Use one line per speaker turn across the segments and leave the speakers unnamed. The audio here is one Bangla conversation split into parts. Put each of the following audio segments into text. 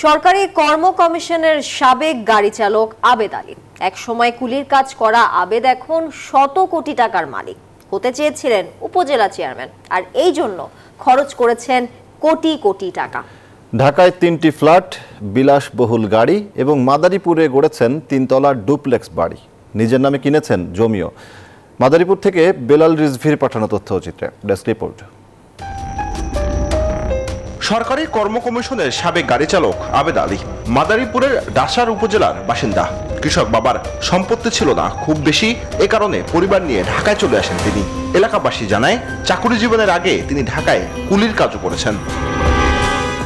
সরকারি কর্ম কমিশনের সাবেক গাড়ি চালক আবেদ আলী একসময় কুলির কাজ করা আবেদ এখন শত কোটি টাকার মালিক হতে চেয়েছিলেন উপজেলা চেয়ারম্যান, আর এই জন্য খরচ করেছেন কোটি কোটি টাকা।
ঢাকায় 3টি ফ্ল্যাট, বিলাসবহুল গাড়ি এবং মাদারীপুরে গড়েছেন 3তলা ডুপ্লেক্স বাড়ি। নিজের নামে কিনেছেন জমিও। মাদারীপুর থেকে বেলাল রিজভির পাঠানো তথ্যচিত্রে ডেস্ক রিপোর্ট।
সরকারি কর্ম কমিশনের সাবেক গাড়ি চালক আবেদ আলী মাদারীপুরের ডাসার উপজেলার বাসিন্দা। কৃষক বাবার সম্পত্তি ছিল না খুব বেশি, এ কারণে পরিবার নিয়ে ঢাকায় চলে আসেন তিনি। এলাকাবাসী জানায় চাকুরি জীবনের আগে তিনি ঢাকায় কুলির কাজও করেছেন।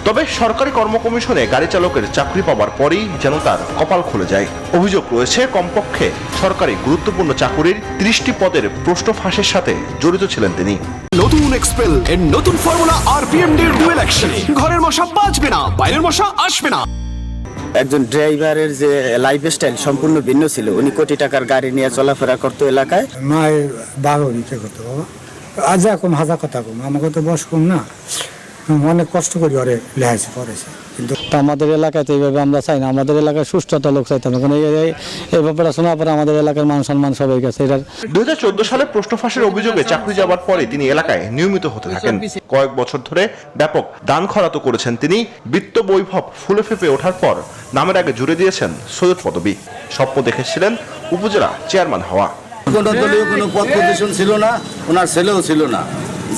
তবে সরকারি কর্ম কমিশনে গাড়ি চালকের চাকরি পাওয়ার পরেই যেন তার কপাল খুলে যায়। অভিযোগ রয়েছে কমপক্ষে সরকারি গুরুত্বপূর্ণ চাকুরির 30টি পদের প্রশ্ন ফাঁসের সাথে জড়িত ছিলেন তিনি।
নতুন এক্সপেল এর নতুন ফর্মুলা আরপিএম এর ডুয়েল অ্যাকশন। ঘরের মশা বাঁচবে না, বাইরের মশা আসবে না।
একজন ড্রাইভারের যে লাইফস্টাইল সম্পূর্ণ ভিন্ন ছিল। উনি কোটি টাকার গাড়ি নিয়ে চলাফেরা করতো এলাকায়।
মায়ের বারো নিতে করতো বাবা, আজ এখন হাজার কথা কম, আমাকে তো বয়স কম না, অনেক কষ্ট করি ওরে লেহাইছে করেছে। কিন্তু
আমাদের এলাকায় তো এইভাবে আমরা চাই না, আমাদের এলাকায় সুস্থতা লোক চাইতাম। এখন এই ব্যাপারটা শোনার পরে আমাদের এলাকার মান সম্মান সবাই গেছে।
2014 সালে প্রশ্ন ফাঁসের অভিযোগে চাকরি যাওয়ার পরে তিনি এলাকায় নিয়মিত হতে থাকেন। কয়েক বছর ধরে ব্যাপক দান খরাত করেছেন তিনি। বৃত্ত বৈভব ফুলে ফেপে ওঠার পর নামের আগে জুড়ে দিয়েছেন সৈয়দ পদবী। স্বপ্ন দেখেছিলেন উপজেলা চেয়ারম্যান হওয়া।
কোনো দলীয় কোনো পদ পজিশন ছিল না, ওনার ছেলেও ছিল না।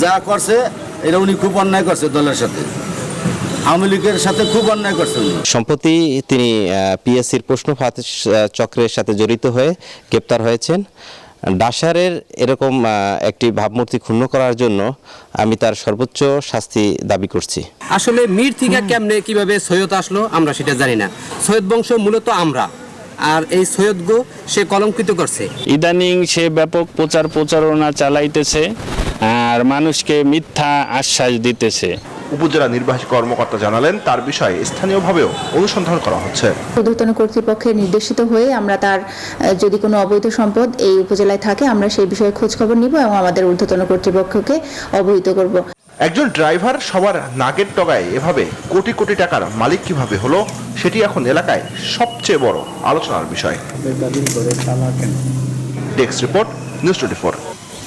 যা করছে এটা উনি খুব অন্যায় করছে, দলের সাথে আওয়ামী লীগের সাথে খুব অন্যায় করছেন।
সম্প্রতি তিনি পিএসসির প্রশ্ন ফাঁস চক্রের সাথে জড়িত হয়ে গ্রেপ্তার হয়েছেন। ডাসারের এরকম একটি ভাবমূর্তি ক্ষুণ্ণ করার জন্য আমি তার সর্বোচ্চ শাস্তি দাবি করছি।
আসলে মীর থেকে কেমনে কিভাবে সৈয়দ আসলো আমরা সেটা জানি না। সৈয়দ বংশ মূলত আমরা, আর এই সৈয়দ গো সে কলঙ্কিত করছে।
ইদানিং সে ব্যাপক প্রচারণা চালাইতেছে আর মানুষকে মিথ্যা আশ্বাস দিতেছে।
উপজেলা নির্বাহী কর্মকর্তা জানালেন তার বিষয়ে স্থানীয়ভাবেও অনুসন্ধান করা হচ্ছে।
ঊর্ধ্বতন কর্তৃপক্ষের নির্দেশিত হয়ে আমরা তার যদি কোনো অবৈধ সম্পদ এই উপজেলায় থাকে আমরা সেই বিষয়ে খোঁজ খবর নিব এবং আমাদের ঊর্ধ্বতন কর্তৃপক্ষকে অবহিত করব।
একজন ড্রাইভার সবার নাকের টগায় এভাবে কোটি কোটি টাকার মালিক কিভাবে হলো, সেটি এখন এলাকায় সবচেয়ে বড় আলোচনার বিষয়। Desk report, news 24।